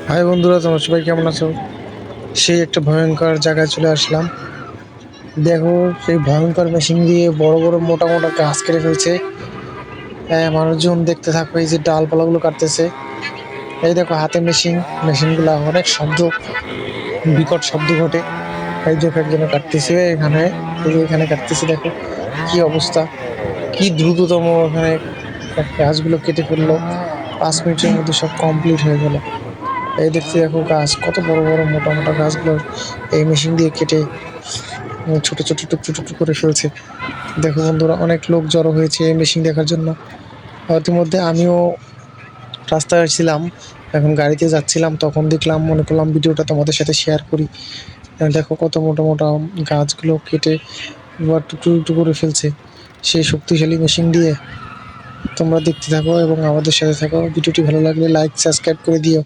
High বন্ধুরা, তোমরা সবাই কেমন আছো? সেই একটা ভয়ঙ্কর জায়গায় চলে আসলাম। দেখো, সেই ভয়ঙ্কর মেশিন দিয়ে বড় বড় মোটা মোটা গাছ কেটে ফেলছে। মানুষজন দেখতে থাকো, এই যে ডালপালাগুলো কাটতেছে। এই দেখো হাতে মেশিনগুলা অনেক শব্দ, বিকট শব্দ ঘটে। এই দেখো একজনে কাটতেছে এখানে, এই যে এখানে কাটতেছে। দেখো কি অবস্থা, কি দ্রুততম এখানে গাছগুলো কেটে ফেললো। 5 মিনিটের মধ্যে সব কমপ্লিট হয়ে গেল। এই দেখতে দেখো গাছ কত বড় বড় মোটা মোটা গাছগুলো এই মেশিন দিয়ে কেটে ছোট ছোট টুকরো টুকরো করে ফেলছে। দেখো বন্ধুরা, অনেক লোক জড়ো হয়েছে এই মেশিন দেখার জন্য। ইতিমধ্যে আমিও রাস্তায় ছিলাম, এখন গাড়িতে যাচ্ছিলাম, তখন দেখলাম, মনে করলাম ভিডিওটা তোমাদের সাথে শেয়ার করি। দেখো কত মোটা মোটা গাছগুলো কেটে এবার টুকরো টুকরো করে ফেলছে সেই শক্তিশালী মেশিন দিয়ে। তোমরা দেখতে থাকো এবং আমাদের সাথে থাকো। ভিডিওটি ভালো লাগলে লাইক সাবস্ক্রাইব করে দিও।